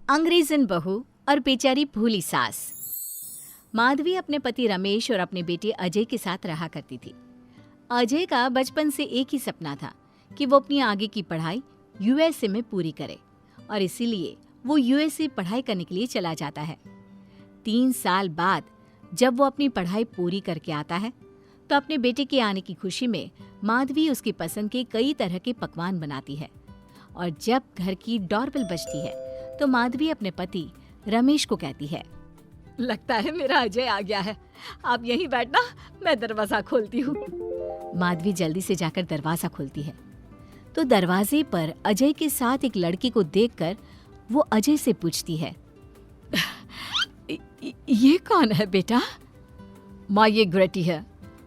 अंग्रेजन बहू और बेचारी भूली सास। माधवी अपने पति रमेश और अपने बेटे अजय के साथ रहा करती थी। अजय का बचपन से एक ही सपना था कि वो अपनी आगे की पढ़ाई यूएसए में पूरी करे और इसीलिए वो यूएसए पढ़ाई करने के लिए चला जाता है। 3 साल बाद जब वो अपनी पढ़ाई पूरी करके आता है तो अपने बेटे के आने की खुशी में माधवी उसकी पसंद के कई तरह के पकवान बनाती है और जब घर की डोरबेल बजती है तो माधवी अपने पति रमेश को कहती है, लगता है मेरा अजय आ गया है, आप यहीं बैठना, मैं दरवाजा खोलती हूँ। माधवी जल्दी से जाकर दरवाजा खोलती है तो दरवाजे पर अजय के साथ एक लड़की को देखकर वो अजय से पूछती है, ये कौन है बेटा? माँ, ये ग्रेटी है।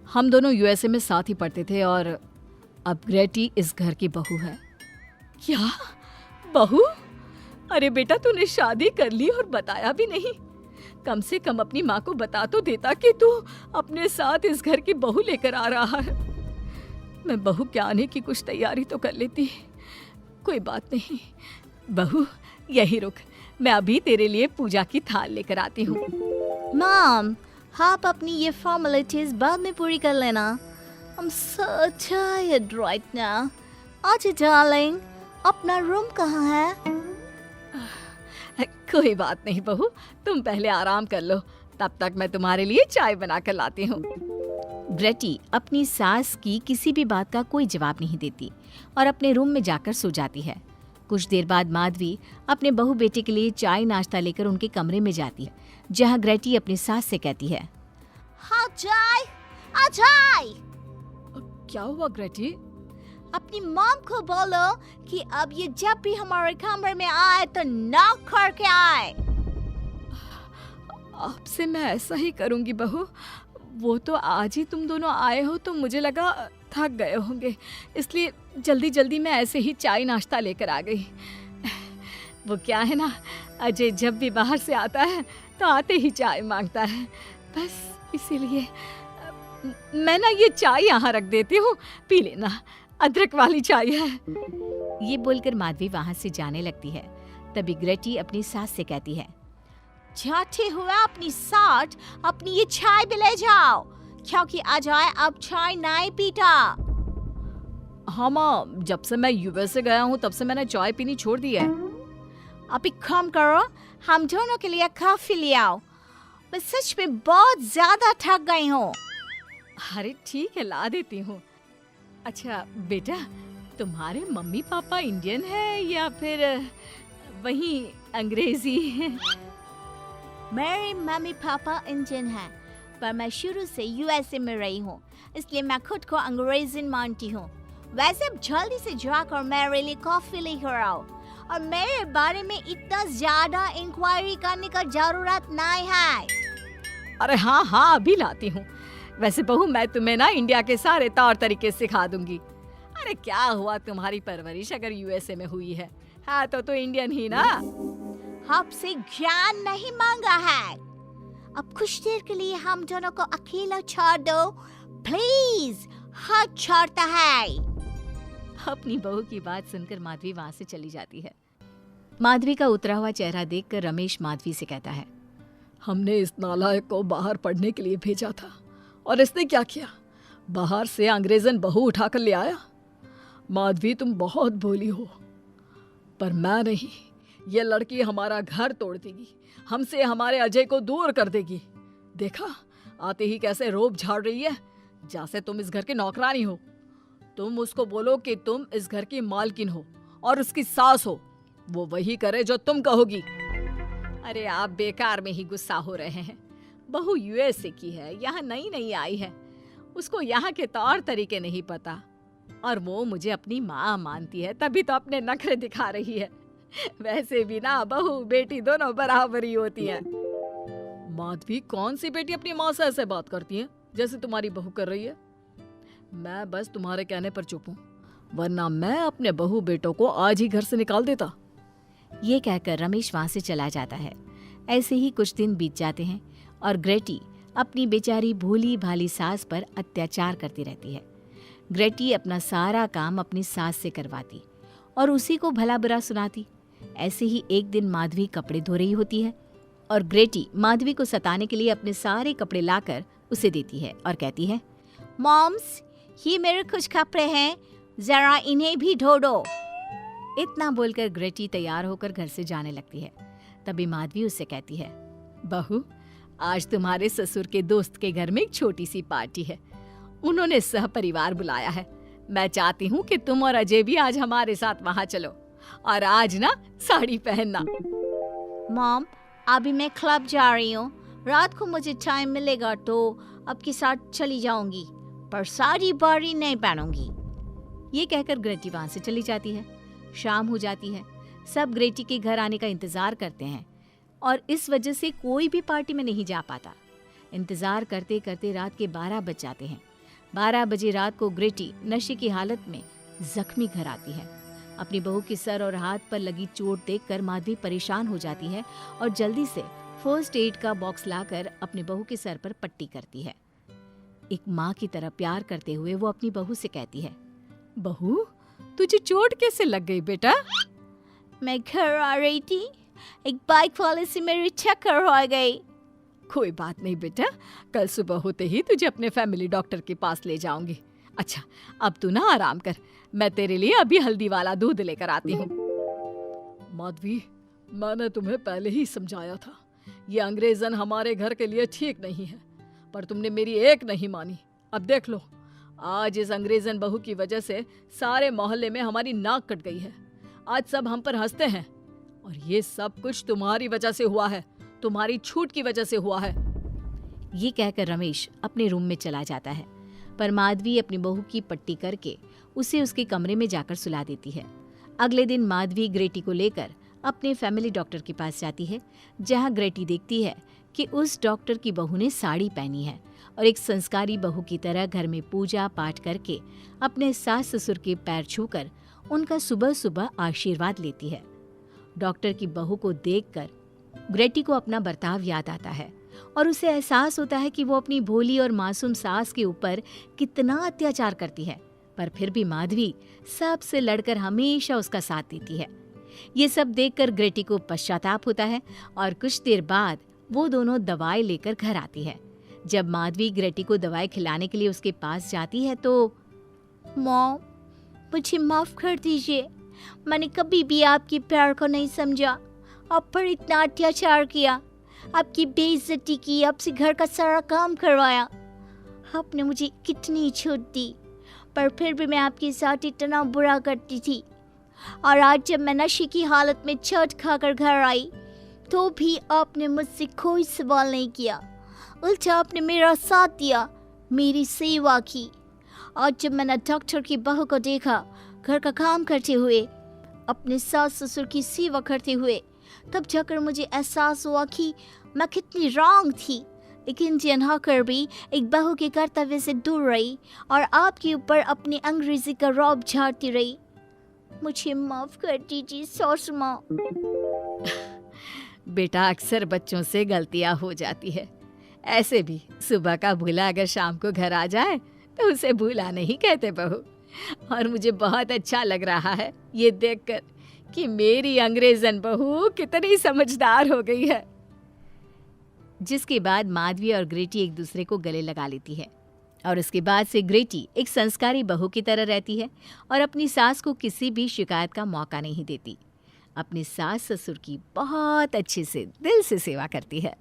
हम दोनों यूएसए में साथ ही पढ़ते थे और अब ग्रेटी इस घर की बहू है। क्या बहू? अरे बेटा, तूने शादी कर ली और बताया भी नहीं। कम से कम अपनी माँ को बता तो देता कि तू अपने साथ इस घर की बहू लेकर आ रहा है। मैं बहू के आने की कुछ तैयारी तो कर लेती। कोई बात नहीं बहू, यही रुक, मैं अभी तेरे लिए पूजा की थाल लेकर आती हूँ। मॉम, आप अपनी ये फॉर्मेलिटीज बाद में पूरी कर लेना। I'm so tired right now. अच्छा डार्लिंग, अपना रूम कहाँ है? कोई बात नहीं बहू, तुम पहले आराम कर लो, तब तक मैं तुम्हारे लिए चाय बना कर लाती हूँ। ग्रेटी अपनी सास की किसी भी बात का कोई जवाब नहीं देती और अपने रूम में जाकर सो जाती है। कुछ देर बाद माधवी अपने बहू बेटे के लिए चाय नाश्ता लेकर उनके कमरे में जाती है, जहाँ ग्रेटी अपनी सास से कहती है, हाँ चाय, अजय। क्या हुआ ग्रेटी? अपनी मॉम को बोलो कि अब ये जब भी हमारे कमरे में आए तो नॉक करके आए। आपसे मैं ऐसा ही करूंगी बहू। वो तो आज ही तुम दोनों आए हो तो मुझे लगा थक गए होंगे, इसलिए जल्दी जल्दी मैं ऐसे ही चाय नाश्ता लेकर आ गई। वो क्या है ना, अजय जब भी बाहर से आता है तो आते ही चाय मांगता है, बस इसीलिए मैं ना ये चाय यहाँ रख देती हूँ, पी लेना, अदरक वाली चाय है। ये बोलकर माधवी वहाँ से जाने लगती है। तभी ग्रेटी अपनी सास से कहती है, जाते हुए अपनी साथ अपनी ये चाय भी ले जाओ, क्योंकि अजय अब चाय नहीं पीता। हाँ माँ, जब से मैं यूएसए गया हूँ तब से मैंने चाय पीनी छोड़ दी है। अब एक काम करो, हम दोनों के लिए कॉफी ले आओ, मैं सच में बहुत ज्यादा थक गई हूँ। अरे ठीक है, ला देती हूँ। अच्छा बेटा, तुम्हारे मम्मी पापा इंडियन है या फिर वही अंग्रेजी है? मेरे मम्मी पापा इंडियन हैं, पर मैं शुरू से यूएसए में रही हूँ, इसलिए मैं खुद को अंग्रेज़ी मानती हूँ। वैसे अब जल्दी से जाकर मेरे लिए कॉफी लेकर आओ और मेरे बारे में इतना ज्यादा इंक्वायरी करने का जरूरत नहीं है। अरे हाँ हाँ, अभी लाती हूँ। वैसे बहू, मैं तुम्हें ना इंडिया के सारे तौर तरीके सिखा दूंगी। अरे क्या हुआ, तुम्हारी परवरिश अगर यूएसए में हुई है हाँ तो इंडियन ही ना। आपसे ज्ञान नहीं मांगा है, अब कुछ देर के लिए हम दोनों को अकेला छोड़ दो प्लीज, हाथ छोड़ता है। अपनी बहू की बात सुनकर माधवी वहां से चली जाती है। माधवी का उतरा हुआ चेहरा देखकर रमेश माधवी से कहता है, हमने इस नालायक को बाहर पढ़ने के लिए भेजा था और इसने क्या किया, बाहर से अंग्रेजन बहू उठाकर ले आया। माधवी, तुम बहुत भोली हो, पर मैं नहीं, ये लड़की हमारा घर तोड़ देगी, हमसे हमारे अजय को दूर कर देगी। देखा, आते ही कैसे रोब झाड़ रही है, जैसे तुम इस घर की नौकरानी हो। तुम उसको बोलो कि तुम इस घर की मालकिन हो और उसकी सास हो, वो वही करे जो तुम कहोगी। अरे आप बेकार में ही गुस्सा हो रहे हैं। बहू यूएसए की है, यहाँ नई नई आई है, उसको यहाँ के तौर तरीके नहीं पता और वो मुझे अपनी माँ मानती है, तभी तो अपने नखरे दिखा रही है। वैसे भी ना बहू बेटी दोनों बराबरी होती है। माधवी, कौन सी बेटी अपनी माँ से ऐसे बात करती है जैसे तुम्हारी बहू कर रही है? मैं बस तुम्हारे कहने पर चुप हूँ, वरना मैं अपने बहू बेटों को आज ही घर से निकाल देता। ये कहकर रमेश वहां से चला जाता है। ऐसे ही कुछ दिन बीत जाते हैं और ग्रेटी अपनी बेचारी भोली भाली सास पर अत्याचार करती रहती है। ग्रेटी अपना सारा काम अपनी सास से करवाती और उसी को भला बुरा सुनाती। ऐसे ही एक दिन माधवी कपड़े धो रही होती है और ग्रेटी माधवी को सताने के लिए अपने सारे कपड़े लाकर उसे देती है और कहती है, मॉम्स, ये मेरे कुछ कपड़े हैं, जरा इन्हें भी धो दो। इतना बोलकर ग्रेटी तैयार होकर घर से जाने लगती है। तभी माधवी उससे कहती है, बहू, आज तुम्हारे ससुर के दोस्त के घर में एक छोटी सी पार्टी है। उन्होंने सह परिवार बुलाया है। मैं चाहती हूँ कि तुम और अजय भी आज हमारे साथ वहाँ चलो और आज ना साड़ी पहनना। मॉम, अभी मैं क्लब जा रही हूँ, रात को मुझे टाइम मिलेगा तो आपके साथ चली जाऊंगी, पर साड़ी बारी नहीं पहनूंगी। ये कहकर ग्रेटी वहां से चली जाती है। शाम हो जाती है। सब ग्रेटी के घर आने का इंतजार करते हैं और इस वजह से कोई भी पार्टी में नहीं जा पाता। इंतजार करते करते रात के 12 बज जाते हैं। 12 बजे रात को ग्रेटी नशे की हालत में जख्मी घर आती है। अपनी बहू के सर और हाथ पर लगी चोट देखकर माधवी परेशान हो जाती है और जल्दी से फर्स्ट एड का बॉक्स लाकर अपनी बहू के सर पर पट्टी करती है। एक माँ की तरह प्यार करते हुए वो अपनी बहू से कहती है, बहू, तुझे चोट कैसे लग गई बेटा? मैं घर आ रही थी, एक बाइक वाले से मेरी टक्कर हो गई। कोई बात नहीं बेटा, कल सुबह होते ही तुझे अपने फैमिली डॉक्टर के पास ले जाऊंगी। अच्छा, अब तू ना आराम कर, मैं तेरे लिए अभी हल्दी वाला दूध लेकर आती हूँ। माधवी, मैंने तुम्हें पहले ही समझाया था, ये अंग्रेजन हमारे घर के लिए ठीक नहीं है, पर तुमने मेरी एक नहीं मानी। अब देख लो, आज इस अंग्रेजन बहू की वजह से सारे मोहल्ले में हमारी नाक कट गई है। आज सब हम पर हंसते हैं और ये सब कुछ तुम्हारी वजह से हुआ है, तुम्हारी छूट की वजह से हुआ है। ये कहकर रमेश अपने रूम में चला जाता है, पर माधवी अपनी बहू की पट्टी करके उसे उसके कमरे में जाकर सुला देती है। अगले दिन माधवी ग्रेटी को लेकर अपने फैमिली डॉक्टर के पास जाती है, जहां ग्रेटी देखती है कि उस डॉक्टर की बहू ने साड़ी पहनी है और एक संस्कारी बहू की तरह घर में पूजा पाठ करके अपने सास ससुर के पैर छूकर उनका सुबह सुबह आशीर्वाद लेती है। डॉक्टर की बहू को देखकर ग्रेटी को अपना बर्ताव याद आता है और उसे एहसास होता है कि वो अपनी भोली और मासूम सास के ऊपर कितना अत्याचार करती है, पर फिर भी माधवी सबसे लड़कर हमेशा उसका साथ देती है। ये सब देखकर ग्रेटी को पश्चाताप होता है और कुछ देर बाद वो दोनों दवाई लेकर घर आती है। जब माधवी ग्रेटी को दवाई खिलाने के लिए उसके पास जाती है तो, मॉम, मुझे माफ कर दीजिए, मैंने कभी भी आपके प्यार को नहीं समझा, आप पर इतना अत्याचार किया, आपकी बेइज्जती की, आपसे घर का सारा काम करवाया। आपने मुझे कितनी छूट दी, पर फिर भी मैं आपके साथ इतना बुरा करती थी। और आज जब मैं नशे की हालत में चोट खाकर घर आई तो भी आपने मुझसे कोई सवाल नहीं किया, उल्टा आपने मेरा साथ दिया, मेरी सेवा की। आज जब मैंने डॉक्टर की बहू को देखा घर का काम करते हुए, अपने सास ससुर की सेवा करते हुए, तब जाकर मुझे एहसास हुआ कि मैं कितनी रॉन्ग थी। लेकिन जिन्हा कर भी एक बहू के कर्तव्य से दूर रही और आपके ऊपर अपनी अंग्रेजी का रौब झाड़ती रही। मुझे माफ कर दीजिए सासू माँ। बेटा, अक्सर बच्चों से गलतियां हो जाती है। ऐसे भी सुबह का भूला अगर शाम को घर आ जाए तो उसे भूला नहीं कहते बहू। और मुझे बहुत अच्छा लग रहा है ये देखकर कि मेरी अंग्रेजन बहू कितनी समझदार हो गई है। जिसके बाद माधवी और ग्रेटी एक दूसरे को गले लगा लेती है और उसके बाद से ग्रेटी एक संस्कारी बहू की तरह रहती है और अपनी सास को किसी भी शिकायत का मौका नहीं देती। अपनी सास ससुर की बहुत अच्छे से दिल से सेवा करती है।